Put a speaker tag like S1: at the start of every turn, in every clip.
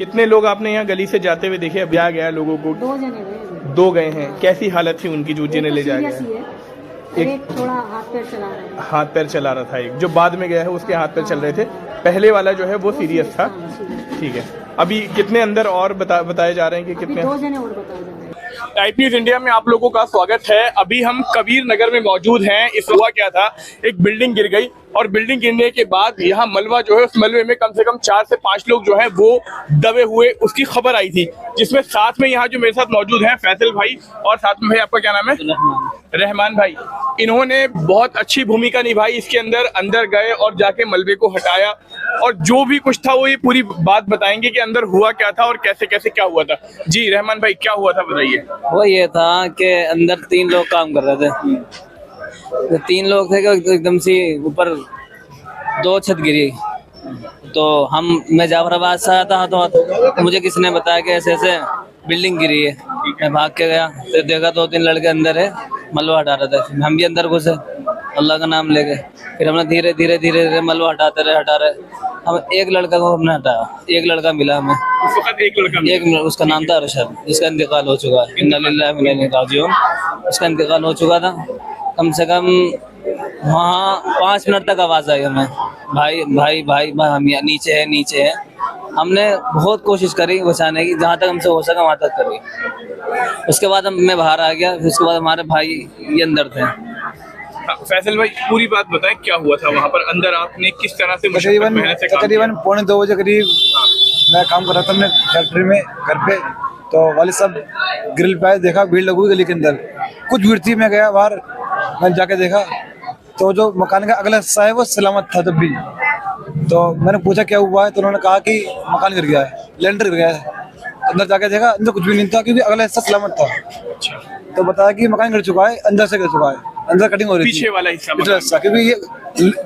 S1: कितने लोग आपने यहाँ गली से जाते हुए देखे? अब आ गया लोगों को?
S2: 2 जने गए।
S1: 2 गए हैं। कैसी हालत थी उनकी जो जिन्हें ले जाया
S2: सीरियस ही
S1: गया?
S2: है। एक थोड़ा हाथ पैर चला रहा है।
S1: हाथ पैर चला रहा था। एक जो बाद में गया है उसके हाथ पैर चल रहे थे। पहले वाला जो है वो सीरियस था। ठीक है। अभी कितने अंदर और बताए जा रहे हैं कि कितने?
S2: 2 जने और बताए जा रहे हैं।
S1: टाइप न्यूज इंडिया में आप लोगों का स्वागत है। अभी हम कबीर नगर में मौजूद हैं। इस हुआ क्या था, एक बिल्डिंग गिर गई और बिल्डिंग गिरने के बाद यहाँ मलबा जो है, उस मलबे में कम से कम 4 से 5 लोग जो है वो दबे हुए, उसकी खबर आई थी। जिसमें साथ में यहाँ जो मेरे साथ मौजूद हैं फैसल भाई, और साथ में भाई आपका क्या नाम है? रहमान भाई। इन्होंने बहुत अच्छी भूमिका निभाई इसके अंदर गए और जाके मलबे को हटाया, और जो भी कुछ था वो ये पूरी बात बताएंगे कि अंदर हुआ क्या था और कैसे कैसे क्या हुआ था। जी रहमान भाई, क्या हुआ था बताइए।
S3: वो ये था कि अंदर 3 लोग काम कर रहे थे। तो 3 लोग थे कि एकदम से ऊपर 2 छत गिरी। तो मैं जाफराबाद से आया था, तो मुझे किसी ने बताया कि ऐसे ऐसे बिल्डिंग गिरी है। मैं भाग के गया, फिर देखा 2-3 लड़के अंदर है, मलबा हटा रहे थे। हम भी अंदर घुसे अल्लाह का नाम लेके। फिर हमने धीरे धीरे मलबा हटा रहे। हम एक लड़का को हमने हटाया, एक लड़का मिला हमें।
S1: उस वक्त एक लड़का
S3: उसका नाम था अरशद, जिसका इंतकाल हो चुका है। इन्ना लिल्लाहि व इन्ना इलैहि राजिऊन। उसका इंतकाल हो चुका था। कम से कम वहाँ 5 मिनट तक आवाज़ आई हमें, भाई भाई भाई भाई हम यहाँ नीचे है। हमने बहुत कोशिश करी बचाने की, जहाँ तक हमसे हो सका वहाँ तक करी। उसके बाद मैं बाहर आ गया। फिर उसके बाद हमारे भाई ये अंदर थे।
S1: फैसल भाई पूरी बात बताएं, क्या हुआ था वहाँ पर अंदर? आपने किस तरह से
S4: तकरीबन 2:45 बजे करीब मैं काम कर रहा था अपने फैक्ट्री में घर पे। तो वालिद साहब ग्रिल पे आए, देखा भीड़ लगी हुई गली के अंदर, कुछ भीड़ थी। मैं गया बाहर, मैं जाके देखा तो जो मकान का अगला हिस्सा है वो सलामत था तब भी। तो मैंने पूछा क्या हुआ है, तो उन्होंने कहा कि मकान गिर गया है, लेंटर गिर गया है। अंदर जाके देखा, अंदर कुछ भी नहीं था क्योंकि अगला हिस्सा सलामत था। तो बताया कि मकान गिर चुका है, अंदर से गिर चुका है, अंदर कटिंग हो रही थी।
S1: पीछे वाला हिस्सा
S4: क्योंकि ये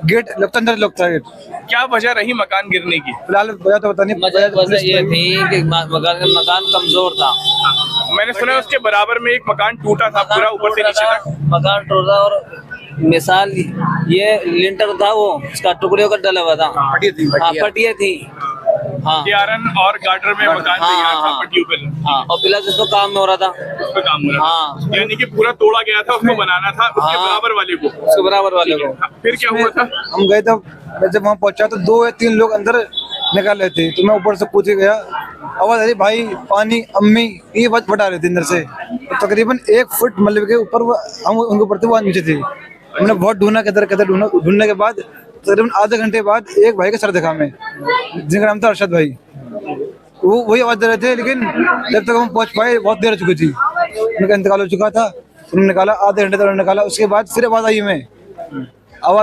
S4: गेट लगता अंदर लगता है गेट।
S1: क्या वजह रही मकान गिरने की?
S4: फिलहाल वजह तो पता नहीं।
S3: वजह ये थी कि मकान कमजोर था।
S1: मैंने सुना उसके बराबर में एक मकान टूटा था पूरा ऊपर से नीचे तक।
S3: मकान टूटा, और मिसाल ये लिंटर था, वो उसका टुकड़ियों का डला हुआ था। पटिया थी। हाँ,
S1: यारन और गार्डर में मकान तैयार था पट्टियों पे।
S3: हाँ, और प्लस उसको काम में हो रहा था।
S1: उस पे काम हो रहा था। यानी कि पूरा तोड़ा गया था, उसको बनाना था उसके बराबर वाले को।
S3: उसके बराबर वाले को।
S1: फिर क्या हुआ था?
S4: हम गए तब, मैं जब वहाँ पहुंचा तो 2 या 3 लोग अंदर निकाल रहे थे। तो मैं ऊपर से पूछ गया, आवाज आ रही भाई पानी, अम्मी, ये बात बता रहे थे अंदर से। तो तकरीबन 1 फुट मलबे के ऊपर हम उनके ऊपर थे, वो नीचे थे। हमने बहुत ढूंढना, किधर ढूंढने के बाद तकरीबन आधे घंटे बाद एक भाई का सर देखा मैं, जिनका नाम था अरशद भाई। वो वही आवाज दे रहे थे, लेकिन जब तक हम पहुंच पाए बहुत देर हो चुकी थी। उनका इंतकाल हो चुका था। उन्होंने निकाला, आधे घंटे तक उन्होंने निकाला। उसके बाद फिर आवाज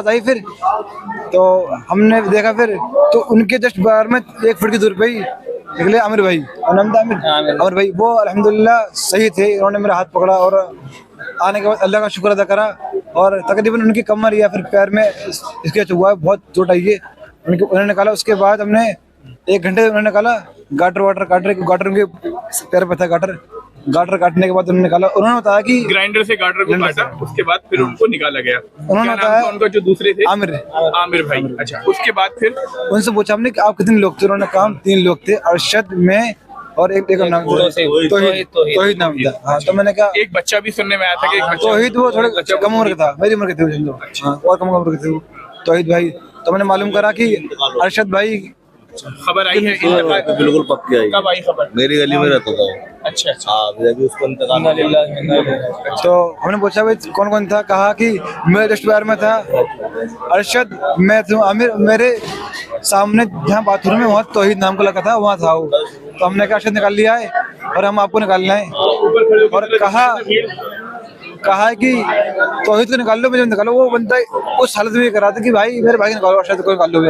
S4: आई फिर तो हमने देखा। फिर तो उनके जस्ट बाहर में 1 फुट की दूर पे ही निकले आमिर भाई, नाम था आमिर भाई। वो अल्हम्दुलिल्लाह सही थे। उन्होंने मेरा हाथ पकड़ा और आने के बाद अल्लाह का शुक्र अदा करा। और तकरीबन उनकी कमर या फिर पैर में स्क्रैच हुआ है, बहुत चोट आई है। उन्होंने निकाला। उसके बाद हमने 1 घंटे उन्होंने निकाला। गाटर उनके पैर पे था। गाटर काटने के बाद उन्होंने निकाला। उन्होंने बताया कि
S1: ग्राइंडर से गाटर को काटा, उसके बाद फिर उनको निकाला गया।
S4: उन्होंने बताया
S1: उनका जो दूसरे थे
S4: आमिर भाई।
S1: अच्छा, उसके बाद फिर
S4: उनसे पूछा हमने कि आप कितने लोग थे? उन्होंने कहा 3 लोग थे, अरशद, मैं और एक नाम तौहीद नाम था। हाँ, तो मैंने कहा
S1: एक बच्चा भी सुनने में आया था कि एक बच्चा।
S4: तौहीद वो थोड़े कम उम्र का था, मेरी उम्र के थे और कम उम्र के थे तौहीद भाई। तो मैंने मालूम करा कि अरशद भाई
S1: खबर आई है।
S5: बिल्कुल पक्की आई।
S1: कब आई खबर?
S5: मेरी गली में रहता था।
S1: अच्छा।
S5: हाँ, उसको इंतकाल।
S4: तो हमने पूछा भाई कौन कौन था? कहा कि मेरे जस्ट बाहर में था अरशद, मैं था आमिर, मेरे सामने जहाँ बाथरूम में वहाँ तौहीद नाम का लगा था, वहाँ था वो। तो हमने कहा अरशद निकाल लिया है और हम आपको निकालना है। और कहा है कि तौहीद को निकाल लो, मुझे निकालो। वो बंदा उस हालत में करा था कि भाई मेरे भाई को निकालो, अरशद को निकाल लो।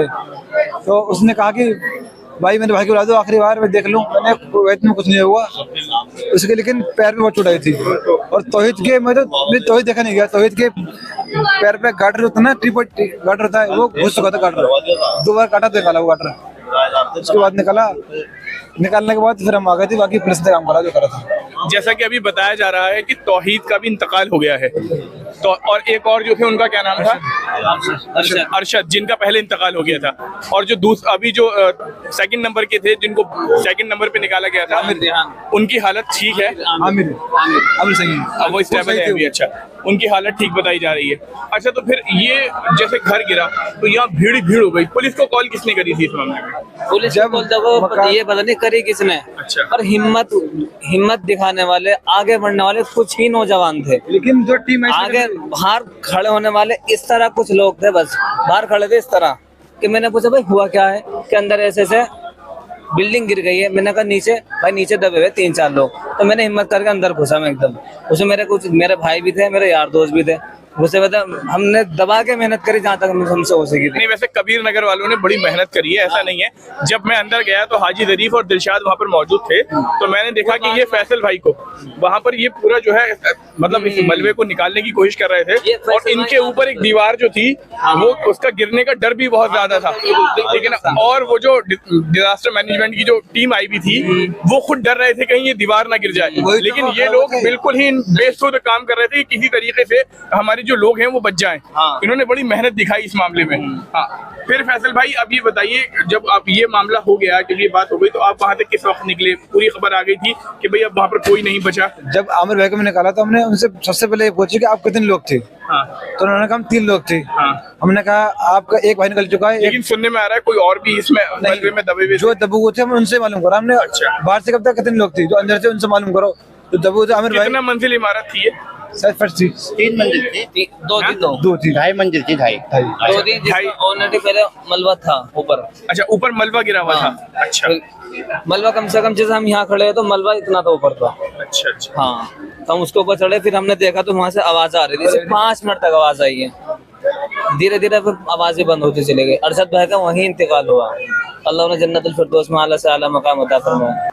S4: तो उसने कहा कि भाई मेरे भाई को बुला दो, आखिरी बार मैं देख लूं। मैंने वैद में कुछ नहीं हुआ उसके, लेकिन पैर में बहुत चोट आई थी। और तौहीद के तौहीद देखा नहीं गया। तौहीद के पैर पे गाटर होता है ना, गाटर होता है, वो घुस चुका था। गाटर 2 बार काटा था, निकाला वो गाटर। उसके बाद निकालने के बाद फिर हम आ गए थे। बाकी पुलिस ने काम करा जो करा था।
S1: जैसा कि अभी बताया जा रहा है कि तौहीद का भी इंतकाल हो गया है, तो और एक और जो थे उनका क्या नाम था?
S3: अरशद।
S1: अरशद, जिनका पहले इंतकाल हो गया था। और जो अभी जो सेकंड नंबर के थे, जिनको सेकंड नंबर पे निकाला गया था, उनकी हालत ठीक है?
S4: आमिर आमिर सही है,
S1: वो स्टेबल है अभी। अच्छा, उनकी हालत ठीक बताई जा रही है। अच्छा, तो फिर ये जैसे घर गिरा तो यहाँ भीड़ ही भीड़ हो गई। पुलिस को कॉल किसने करी थी इस मामले में?
S3: पुलिस
S4: जब
S3: को तो ये पता नहीं करी किसने।
S1: अच्छा।
S3: पर हिम्मत दिखाने वाले, आगे बढ़ने वाले कुछ ही नौजवान थे।
S4: लेकिन जो टीम
S3: आगे बाहर खड़े होने वाले इस तरह कुछ लोग थे, बस बाहर खड़े थे इस तरह कि मैंने पूछा भाई हुआ क्या है, कि अंदर ऐसे ऐसे बिल्डिंग गिर गई है। मैंने कहा नीचे, भाई नीचे दबे हुए 3-4 लोग। तो मैंने हिम्मत करके अंदर घुसा मैं एकदम। उसमें मेरे भाई भी थे, मेरे यार दोस्त भी थे। घुसे हुए थे, हमने दबा के मेहनत करी जहाँ तक हमसे हो सकी थी।
S1: नहीं, वैसे कबीर नगर वालों ने बड़ी मेहनत करी है, ऐसा नहीं है। जब मैं अंदर गया तो हाजी जरीफ और दिलशाद वहाँ पर मौजूद थे, तो मैंने देखा कि ये फैसल भाई को वहाँ पर ये पूरा जो है मतलब इस मलबे को निकालने की कोशिश कर रहे थे। और इनके ऊपर एक दीवार जो थी वो उसका गिरने का डर भी बहुत ज्यादा था, लेकिन और वो जो डिजास्टर मैनेजमेंट की जो टीम आई भी थी वो खुद डर रहे थे कहीं ये दीवार ना गिर जाए। लेकिन ये लोग बिल्कुल ही बेसुध काम कर रहे थे, किसी तरीके से हमारी जो लोग हैं वो बच जाएं। इन्होंने बड़ी मेहनत दिखाई इस मामले में। हाँ, फिर फैसल भाई अब ये बताइए, जब आप ये मामला हो गया, जब ये बात हो गई, तो आप वहाँ से किस वक्त निकले? पूरी खबर आ गई थी कि भाई अब वहाँ पर कोई नहीं बचा।
S4: जब आमिर भाई को मैंने निकाला तो हमने उनसे सबसे पहले ये पूछा कि आप कितने लोग थे?
S1: हाँ।
S4: तो उन्होंने कहा हम 3 लोग थे।
S1: हाँ।
S4: हमने कहा आपका एक भाई निकल चुका है,
S1: लेकिन सुनने में आ रहा है कोई और भी इसमें मलबे में दबे हुए
S4: जो दबे हुए थे हम उनसे मालूम करा हमने।
S1: अच्छा।
S4: बाहर से कब तक कितने लोग थे, जो अंदर से उनसे मालूम करो। तो दबे हुए थे आमिर भाई।
S1: कितना मंजिल इमारत थी ये?
S4: शायद फर्स्ट थी,
S6: 3 मंजिल थी,
S4: 2 थी,
S6: 2.5 मंजिल थी, 2.5
S3: 2 दिन ऑलरेडी पहले मलबा था ऊपर।
S1: अच्छा, ऊपर मलबा गिरा हुआ था। अच्छा
S3: मलबा कम से कम, जैसे हम यहाँ खड़े हैं तो मलबा इतना था ऊपर का।
S1: अच्छा अच्छा।
S3: हाँ, तो हम उसके ऊपर चढ़े, फिर हमने देखा तो वहाँ से आवाज आ रही थी। सिर्फ 5 मिनट तक आवाज आई है, धीरे धीरे फिर आवाजें बंद होती चली गई। अरशद भाई का वहीं इंतकाल हुआ। अल्लाह ने जन्नतुल फिरदौस में आला से आला मकाम अता फरमाया।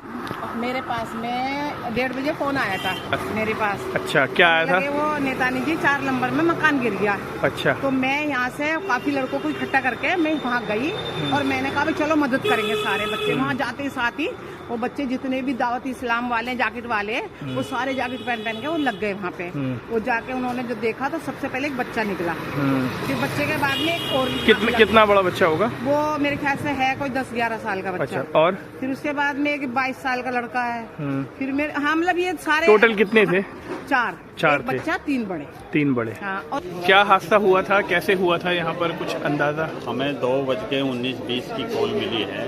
S2: मेरे पास में 1:30 बजे फोन आया था मेरे पास।
S1: अच्छा, क्या आया था?
S2: वो नेतानी जी 4 नंबर में मकान गिर गया।
S1: अच्छा।
S2: तो मैं यहाँ से काफी लड़कों को इकट्ठा करके मैं वहाँ गई और मैंने कहा चलो मदद करेंगे सारे बच्चे। वहाँ जाते ही साथ ही वो बच्चे जितने भी दावत इस्लाम वाले जैकेट वाले वो सारे जैकेट पहन के वो लग गए वहाँ पे। वो जाके उन्होंने जो देखा तो सबसे पहले एक बच्चा निकला, फिर बच्चे के बाद में एक और
S1: कितना बड़ा बच्चा होगा
S2: वो? मेरे ख्याल से है कोई 10-11 साल का बच्चा।
S1: अच्छा, और
S2: फिर उसके बाद में एक 22 साल का लड़का है। फिर मेरे हाँ मतलब ये सारे
S1: टोटल कितने थे?
S2: 4
S1: एक
S2: थे। बच्चा 3 बड़े।
S1: 3 बड़े।
S2: हाँ। और
S1: क्या हादसा हुआ था, कैसे हुआ था, यहाँ पर कुछ अंदाजा?
S7: हमें 2:19-20 की कॉल मिली है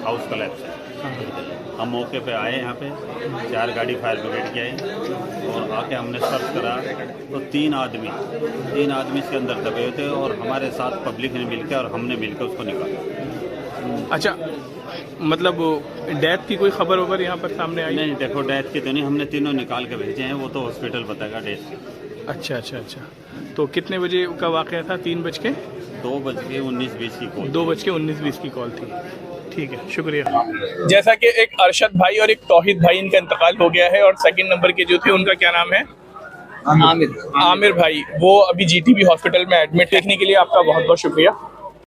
S7: हाउस क्लब से। हम मौके पे आए, यहाँ पे 4 गाड़ी फायर ब्रिगेड की आई और आके हमने सर्च करा तो 3 आदमी इसके अंदर दबे हुए थे और हमारे साथ पब्लिक ने मिलकर और हमने मिलकर उसको निकाला।
S1: अच्छा, मतलब डेथ की कोई खबर वबर यहाँ पर सामने आई?
S7: नहीं, देखो डेथ की तो नहीं, हमने तीनों निकाल के भेजे हैं, वो तो हॉस्पिटल बताएगा डेथ की।
S1: अच्छा अच्छा अच्छा। तो कितने बजे का वाक़या था?
S7: 2:19-20 की कॉल।
S1: 2:19-20 की कॉल थी। ठीक है, शुक्रिया। जैसा कि एक अरशद भाई और एक तौहीद भाई, इनका इंतकाल हो गया है। और सेकंड नंबर के जो थे उनका क्या नाम है?
S3: आमिर
S1: आमिर भाई। वो अभी जीटीबी हॉस्पिटल में एडमिट। देखने के लिए आपका बहुत बहुत शुक्रिया।